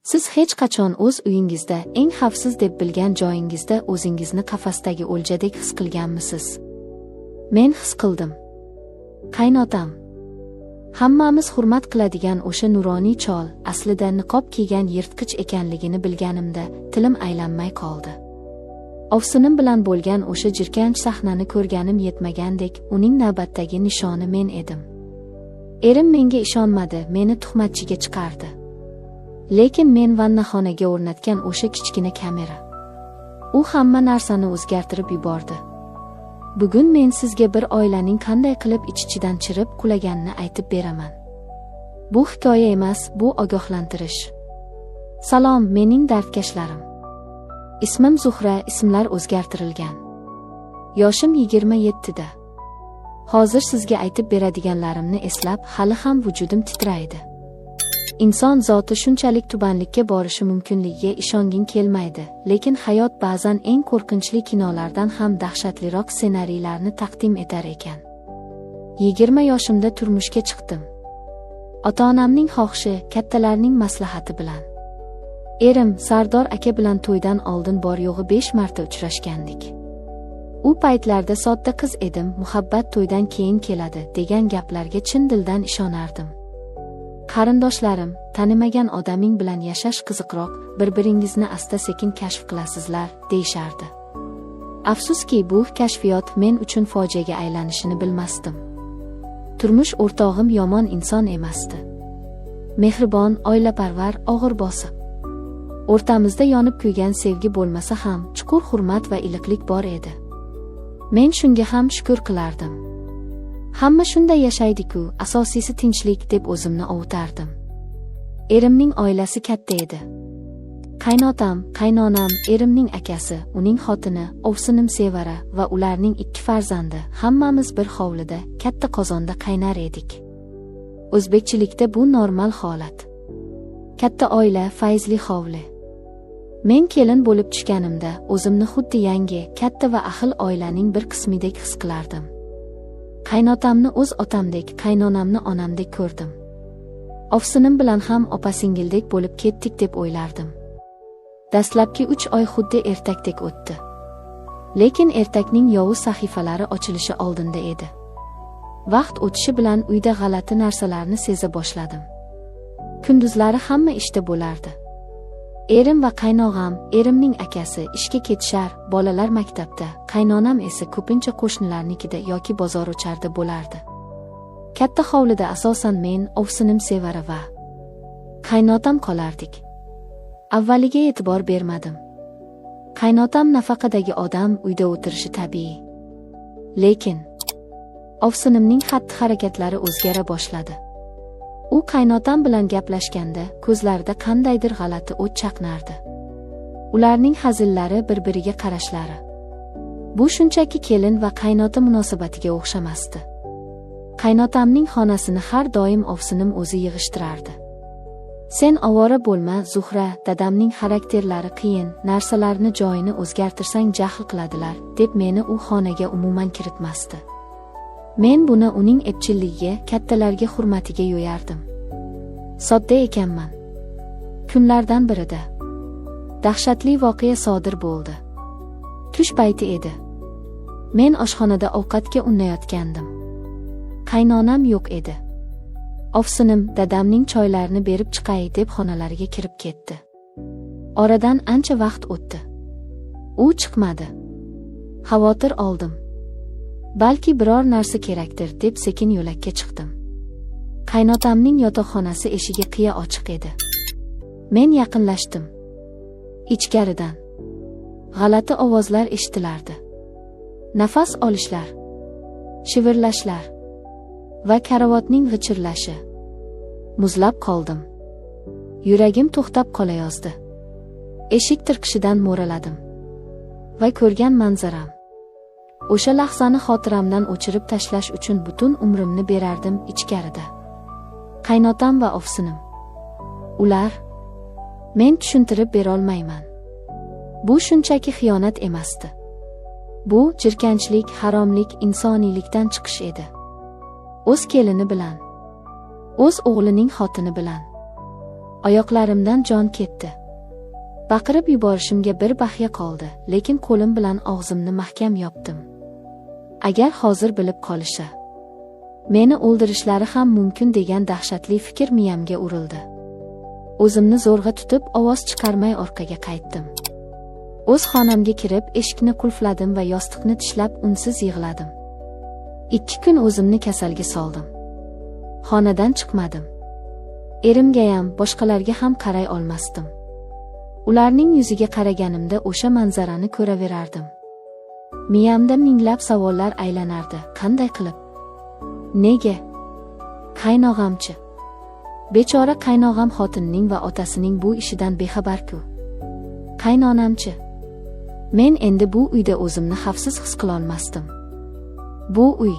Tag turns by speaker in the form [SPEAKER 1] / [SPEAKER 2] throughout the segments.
[SPEAKER 1] Siz hech qachon o'z uyingizda, eng xavfsiz deb bilgan joyingizda o'zingizni qafasdagi o'ljadek his qilganmisiz? Men his qildim. Qaynotam. Hammamiz hurmat qiladigan o'sha nuroniy chol, aslida niqob kiygan yirtqich ekanligini bilganimda, tilim aylanmay qoldi. Ovsinim bilan bo'lgan o'sha jirkanch sahnani ko'rganim yetmagandek, uning navbatdagi nishoni men edim. Erim menga ishonmadi, meni tuhmatchiga chiqardi. Lekin men vannaxonaga o'rnatgan o'sha kichkina kamera. U hamma narsani o'zgartirib yubordi. Bugun men sizga bir oilaning qanday qilib ich-ichidan chirib qulaganini aytib beraman. Bu hikoya emas, bu ogohlantirish. Salom, mening dardkashlarim. Ismim Zuhra, ismlar o'zgartirilgan. Yoshim 27 da. Hozir sizga aytib beradiganlarimni eslab, hali ham vujudim titraydi. Inson zoti shunchalik tubanlikka borishi mumkinligiga ishonging kelmaydi, lekin hayot ba'zan eng qo'rqinchli kinolardan ham dahshatliroq ssenariylarni taqdim etar ekan. 20 yoshimda turmushga chiqdim. Ota-onamning xohishi, kattalarning maslahati bilan. Erim Sardor aka bilan to'ydan oldin bor yo'g'i 5 marta uchrashgandik. U paytlarda sodda qiz edim, muhabbat to'ydan keyin keladi degan gaplarga chin dildan ishonardim. Qarindoshlarim, tanimagan odaming bilan yashash qiziqroq, bir-biringizni asta-sekin kashf qilasizlar, deyishardi. Afsuski, bu kashfiyot men uchun fojiaga aylanishini bilmasdim. Turmush o'rtog'im yomon inson emasdi. Mehribon, oilaparvar, og'ir bosiq. O'rtamizda yonib kuygan sevgi bo'lmasa ham, chuqur hurmat va iliqlik bor edi. Men shunga ham shukr qilardim. Hamma shunday yashaydi-ku, asosiysi tinchlik deb o'zimni ovutardim. Erimning oilasi katta edi. Qaynotam, qaynonam, erimning akasi, uning xotini, ovsinim Sevara va ularning 2 farzandi, hammamiz bir hovlida, katta qozonda qaynar edik. O'zbekchilikda bu normal holat. Katta oila, fayzli hovli. Men kelin bo'lib tushganimda, o'zimni xuddi yangi, katta va ahil oilaning bir qismidek his qilardim. Qaynotamni o'z otamdek, qaynonamni onamdek ko'rdim. Ovsinim bilan ham opa-singildek bo'lib ketdik deb o'ylardim. Dastlabki 3 oy xuddi ertakdek o'tdi. Lekin ertakning yovuz sahifalari ochilishi oldinda edi. Vaqt o'tishi bilan uyda g'alati narsalarni seza boshladim. Kunduzlari hamma ishda bo'lardi. Erim va qaynog'am, erimning akasi ishga ketishar, bolalar maktabda, qaynonam esa ko'pincha qo'shnilarnikida yoki bozor o'charda bo'lardi. Katta hovlida asosan men, ovsinim Sevara va qaynotam qolardik. Avvaliga e'tibor bermadim. Qaynotam nafaqadagi odam, uyda o'tirishi tabiiy. Lekin ovsinimning xatti-harakatlari o'zgara boshladi. U qaynotam bilan gaplashganda, ko'zlarida qandaydir g'alati o't chaqnardi. Ularning hazillari, bir-biriga qarashlari. Bu shunchaki kelin va qaynota munosabatiga o'xshamasdi. Qaynotamning xonasini har doim ovsinim o'zi yig'ishtirardi. Sen ovora bo'lma, Zuhra, dadamning xarakterlari qiyin, narsalarni joyini o'zgartirsang jahl qiladilar, deb meni u xonaga umuman kiritmasdi. Men buni uning epchilligiga, kattalarga hurmatiga yo'yardim. Sodda ekanman. Kunlardan birida dahshatli voqea sodir bo'ldi. Tush payti edi. Men oshxonada ovqatga unnayotgandim. Qaynonam yo'q edi. Ovsinim dadamning choylarini berib chiqay deb xonalariga kirib ketdi. Oradan ancha vaqt o'tdi. U chiqmadi. Xavotir oldim. Balki biror narsa kerakdir deb sekin yo'lakka chiqdim. Qaynotamning yotoqxonasi eshigi qiya ochiq edi. Men yaqinlashdim. Ichkaridan g'alati ovozlar eshitilardi. Nafas olishlar, shivirlashlar va karavotning g'ichirlashi. Muzlab qoldim. Yuragim to'xtab qolayozdi. Eshik tirqishidan mo'raladim. Va ko'rgan manzaram. O'sha lahzani xotiramdan o'chirib tashlash uchun butun umrimni berardim ichkarida. Qaynotam va ovsinim. Ular, men tushuntirib bera olmayman. Bu shunchaki xiyonat emasdi. Bu jirkanchlik, haromlik, insoniylikdan chiqish edi. O'z kelini bilan, o'z o'g'lining xotini bilan, Oyoqlarimdan jon ketdi. Baqirib yuborishimga bir bahya qoldi, lekin qo'lim bilan og'zimni mahkam yopdim. Agar hozir bilib qolishsa, meni o'ldirishlari ham mumkin degan dahshatli fikr miyamga urildi. O'zimni zo'rg'a tutib, ovoz chiqarmay orqaga qaytdim. O'z xonamga kirib, eshikni qulfladim va yostiqni tishlab unsiz yig'ladim. 2 kun o'zimni kasalga soldim. Xonadan chiqmadim. Erimgayam, boshqalarga ham qaray olmasdim. Ularning yuziga qaraganimda o'sha manzarani ko'raverardim. Miyamda minglab savollar aylanardi. Qanday qilib? Nega? Qaynog'amchi? Bechora qaynog'am xotinining va otasining bu ishidan bexabar-ku. Qaynonamchi? Men endi bu uyda o'zimni xavfsiz his qila olmasdim. Bu uy,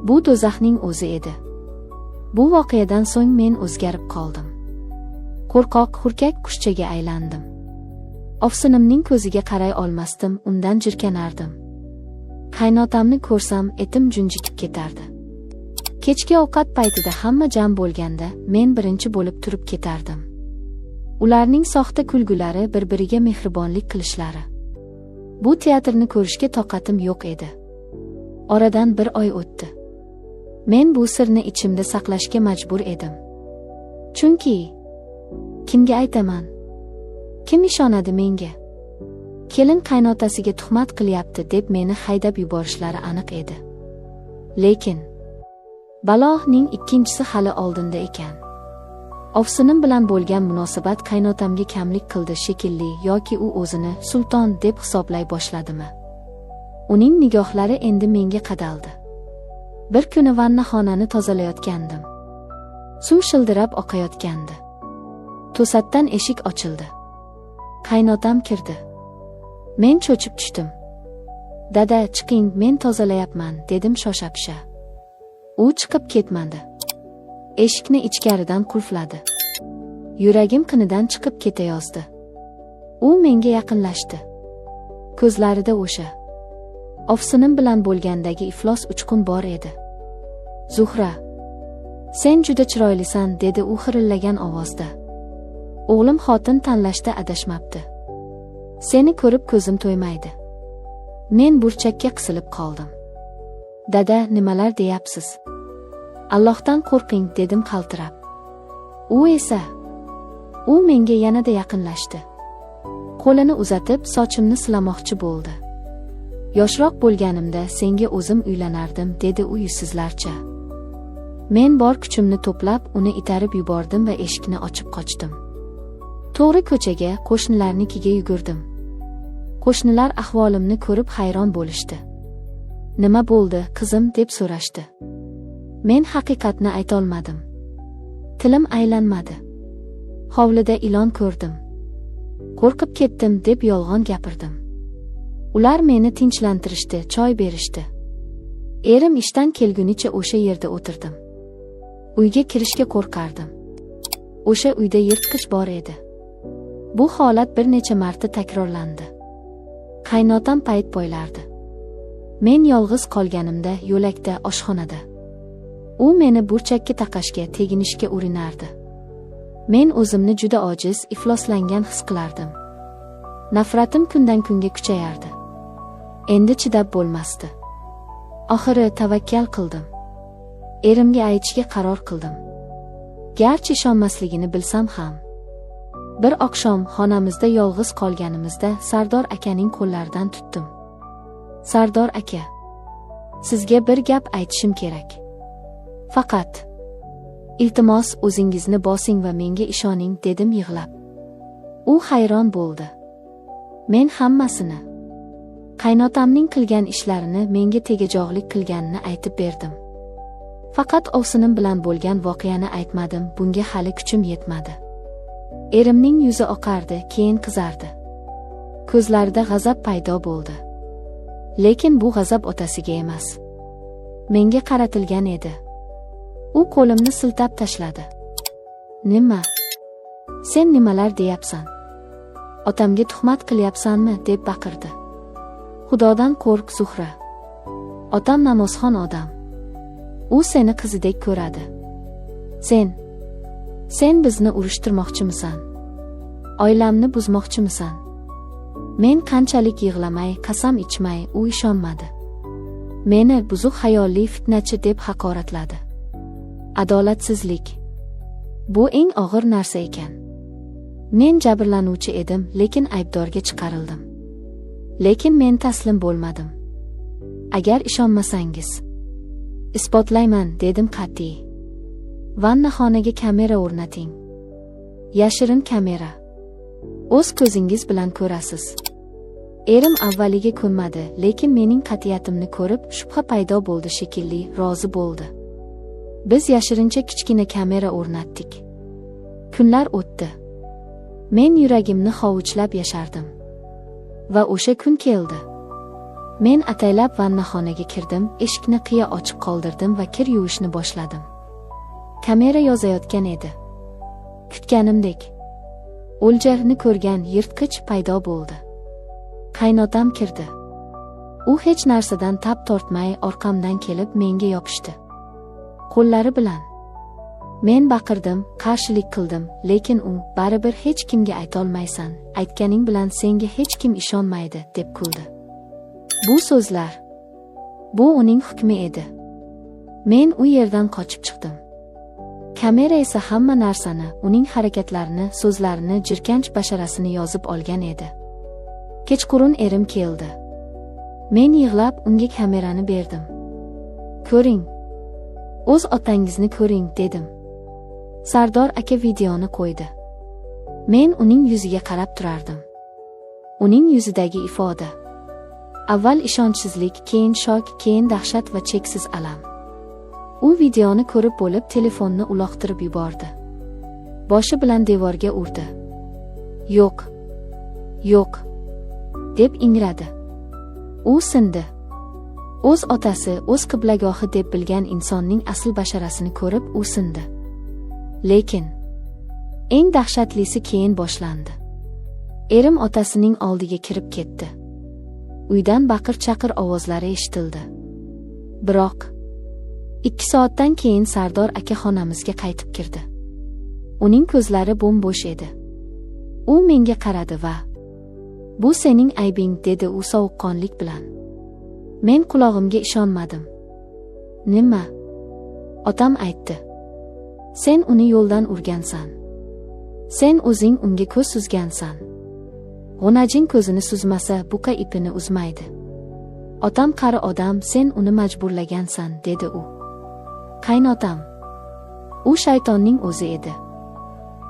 [SPEAKER 1] bu do'zaxning o'zi edi. Bu voqeadan so'ng men o'zgarib qoldim. Qo'rqoq, hurkak qushchaga aylandim. Ofsinimning ko'ziga qaray olmasdim, undan jirkanardim. Qaynotamni ko'rsam, etim junjikib ketardi. Kechki ovqat paytida hamma jam bo'lganda, men birinchi bo'lib turib ketardim. Ularning soxta kulgulari, bir-biriga mehribonlik qilishlari. Bu teatrni ko'rishga toqatim yo'q edi. Oradan 1 oy o'tdi. Men bu sirni ichimda saqlashga majbur edim. Chunki kimga aytaman? Kim ishonadi menga? Kelin qaynotasiga tuhmat qilyapti deb meni haydab yuborishlari aniq edi. Lekin baloning ikkinchisi hali oldinda ekan. Ofsinim bilan bo'lgan munosabat qaynotamga kamlik qildi shekilli, yoki u o'zini sulton deb hisoblay boshladimi? Uning nigohlari endi menga qadaldi. Bir kuni vannaxonani tozalayotgandim. Suv shildirab oqayotgandi. To'satdan eshik ochildi. Qaynotam kirdi. Men cho'chib tushdim. "Dada, chiqing, men tozalayapman", dedim shosha-pisha. U chiqib ketmadi. Eshikni ichkaridan qulfladi. Yuragim qinidan chiqib ketayozdi. U menga yaqinlashdi. Ko'zlarida o'sha ofsinim bilan bo'lgandagi iflos uchqun bor edi. "Zuhra, sen juda chiroylisan", dedi u xirillagan ovozda. "O'g'lim xotin tanlashda adashmabdi. Seni ko'rib ko'zim to'ymaydi." Men burchakka qisilib qoldim. "Dada, nimalar deyapsiz? Allohdan qo'rqing", dedim qaltirab. U menga yanada yaqinlashdi. Qo'lini uzatib sochimni silamoqchi bo'ldi. "Yoshroq bo'lganimda senga o'zim uylanardim", dedi u yuzsizlarcha. Men bor kuchimni to'plab uni itarib yubordim va eshikni ochib qochdim. To'g'ri ko'chaga, qo'shnilarnikiga yugurdim. Qo'shnilar ahvolimni ko'rib hayron bo'lishdi. "Nima bo'ldi, qizim?" deb so'rashdi. Men haqiqatni ayta olmadim. Tilim aylanmadi. "Hovlida ilon ko'rdim. Qo'rqib ketdim", deb yolg'on gapirdim. Ular meni tinchlantirishdi, choy berishdi. Erim ishdan kelgunicha o'sha yerda o'tirdim. Uyga kirishga qo'rqardim. O'sha uyda yirtqich bor edi. Bu holat bir necha marta takrorlandi. Qaynotam payt poylardi. Men yolg'iz qolganimda, yo'lakda, oshxonada. U meni burchakka taqashga, teginishga urinardi. Men o'zimni juda ojiz, ifloslangan his qilardim. Nafratim kundan kunga kuchayardi. Endi chidab bo'lmasdi. Oxiri tavakkal qildim. Erimga aytishga qaror qildim. Garchi ishonmasligini bilsam ham. Bir oqshom xonamizda yolg'iz qolganimizda Sardor akaning qo'llaridan tutdim. "Sardor aka, sizga bir gap aytishim kerak. Faqat iltimos o'zingizni bosing va menga ishoning", dedim yig'lab. U hayron bo'ldi. Men hammasini, qaynotamning qilgan ishlarini, menga tegajoqlik qilganini aytib berdim. Faqat ovsinim bilan bo'lgan voqeani aytmadim, bunga hali kuchim yetmadi. Erimning yuzi oqardi, keyin qizardi. Ko'zlarida g'azab paydo bo'ldi. Lekin bu g'azab otasiga emas, menga qaratilgan edi. U qo'limni siltab tashladi. "Nima? Sen nimalar deyapsan? Otamga tuhmat qilyapsanmi?" deb baqirdi. "Xudodan qo'rq, Zuhra. Otam namozxon odam. U seni qizidek ko'radi. Sen bizni urushtirmoqchimisan? Oilamni buzmoqchimisan? Men qanchalik yig'lamay, qasam ichmay, u ishonmadi. Meni buzuq xayolli fitnachi deb haqoratladi. Adolatsizlik. Bu eng og'ir narsa ekan. Men jabrlanuvchi edim, lekin aybdorga chiqarildim. Lekin men taslim bo'lmadim. Agar ishonmasangiz, isbotlayman, dedim qat'iy. Vannaxonaga kamera o'rnating. Yashirin kamera. O'z ko'zingiz bilan ko'rasiz. Erim avvaliga ko'nmadi, lekin mening qat'iyatimni ko'rib, shubha paydo bo'ldi shekilli, rozi bo'ldi. Biz yashirincha kichkina kamera o'rnatdik. Kunlar o'tdi. Men yuragimni hovuchlab yashardim. Va o'sha kun keldi. Men ataylab vannaxonaga kirdim, eshikni qiya ochiq qoldirdim va kir yuvishni boshladim. Kamera yozayotgan edi. Kutganimdek, o'ljarni ko'rgan yirtqich paydo bo'ldi. Qaynotam kirdi. U hech narsadan tap tortmay orqamdan kelib menga yopishdi. Qo'llari bilan. Men baqirdim, qarshilik qildim, lekin u baribir hech kimga aytolmaysan, aytganing bilan senga hech kim ishonmaydi, deb kuldi. Bu so'zlar, bu uning hukmi edi. Men u yerdan qochib chiqdim. Kamera esa hamma narsani, uning harakatlarini, so'zlarini, jirkanch basharasini yozib olgan edi. Kechqurun erim keldi. Men yig'lab unga kamerani berdim. Ko'ring. O'z otangizni ko'ring, dedim. Sardor aka videoni qo'ydi. Men uning yuziga qarab turardim. Uning yuzidagi ifoda. Avval ishonchsizlik, keyin shok, keyin dahshat va cheksiz alam. U videoni ko'rib bo'lib telefonni uloqtirib yubordi. Boshi bilan devorga urdi. Yo'q. Yo'q, deb ingradi. U sindi. O'z otasi, o'z qiblagohi deb bilgan insonning asl basharasini ko'rib u sindi. Lekin eng dahshatlisi keyin boshlandi. Erim otasining oldiga kirib ketdi. Uydan baqir-chaqir ovozlari eshitildi. Biroq 2 soatdan keyin Sardor aka xonamizga qaytib kirdi. Uning ko'zlari bo'm-bo'sh edi. U menga qaradi va "Bu sening aybing", dedi u sovuqqonlik bilan. Men qulog'imga ishonmadim. "Nima?" Otam aytdi. "Sen uni yo'ldan urgansan. Sen o'zing unga ko'z suzgansan. G'unajing ko'zini suzmasa, buqa ipini uzmaydi. Otam qari odam, sen uni majburlagansan", dedi u. Qaynotam. U shaytonning o'zi edi.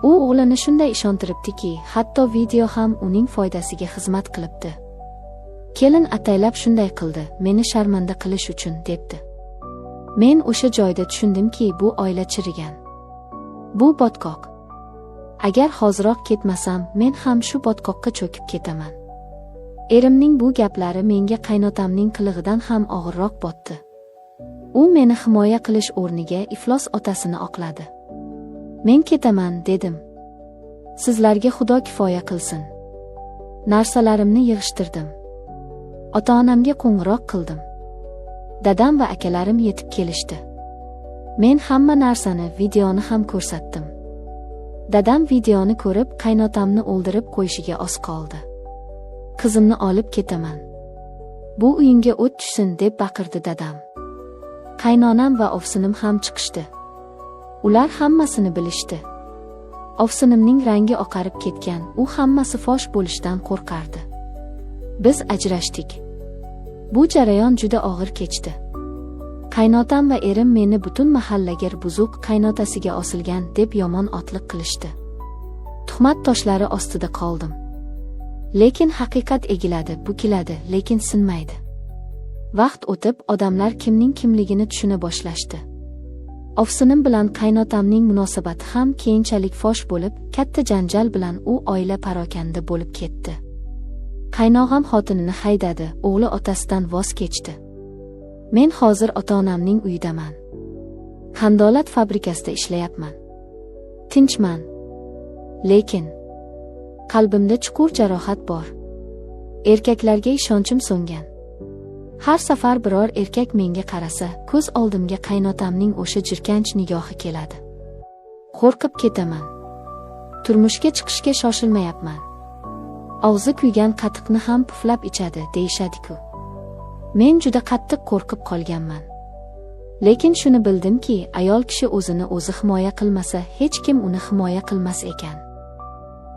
[SPEAKER 1] U o'g'lini shunday ishontiribdiki, hatto video ham uning foydasiga xizmat qilibdi. "Kelin ataylab shunday qildi, meni sharmanda qilish uchun", debdi. Men o'sha joyda tushundimki, bu oila chirigan. Bu botqoq. Agar hoziroq ketmasam, men ham shu botqoqqa cho'kib ketaman. Erimning bu gaplari menga qaynotamning qilig'idan ham og'irroq botdi. U meni himoya qilish o'rniga iflos otasini oqladi. "Men ketaman", dedim. "Sizlarga Xudo kifoya qilsin." Narsalarimni yig'ishtirdim. Ota-onamga qo'ng'iroq qildim. Dadam va akalarim yetib kelishdi. Men hamma narsani, videoni ham ko'rsatdim. Dadam videoni ko'rib, qaynotamni o'ldirib qo'yishiga oz qoldi. "Qizimni olib ketaman. Bu uyingga o't tushsin", deb baqirdi dadam. Qaynonam va ovsinim ham chiqishdi. Ular hammasini bilishdi. Ovsinimning rangi oqarib ketgan, u hammasi fosh bo'lishdan qo'rqardi. Biz ajrashdik. Bu jarayon juda og'ir kechdi. Qaynotam va erim meni butun mahallaga buzuq, qaynotasiga osilgan deb yomon otliq qilishdi. Tuhmat toshlari ostida qoldim. Lekin haqiqat egiladi, bukiladi, lekin sinmaydi. Vaqt o'tib, odamlar kimning kimligini tushuna boshlashdi. Ovsinim bilan qaynotamning munosabati ham keyinchalik fosh bo'lib, katta janjal bilan u oila parokanda bo'lib ketdi. Qaynog'am xotinini haydadi, o'g'li otasidan voz kechdi. Men hozir ota-onamning uyidaman. Qandolat fabrikasida ishlayapman. Tinchman. Lekin qalbimda chuqur jarohat bor. Erkaklarga ishonchim so'ngan. Har safar biror erkak menga qarasa, ko'z oldimga qaynotamning o'sha jirkanch nigohi keladi. Qo'rqib ketaman. Turmushga chiqishga shoshilmayapman. Og'zi kuygan qatiqni ham puflab ichadi, deyishadi-ku. Men juda qattiq qo'rqib qolganman. Lekin shuni bildimki, ayol kishi o'zini o'zi himoya qilmasa, hech kim uni himoya qilmas ekan.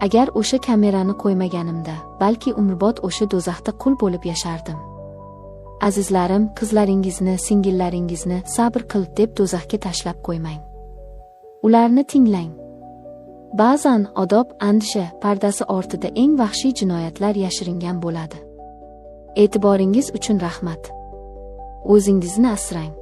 [SPEAKER 1] Agar o'sha kamerani qo'ymaganimda, balki umrbod o'sha do'zaxda qul bo'lib yashardim. Azizlarim, qizlaringizni, singillaringizni sabr qil deb do'zaxga tashlab qo'ymang. Ularni tinglang. Ba'zan odob, andisha pardasi ortida eng vahshiy jinoyatlar yashiringan bo'ladi. E'tiboringiz uchun rahmat. O'zingizni asrang.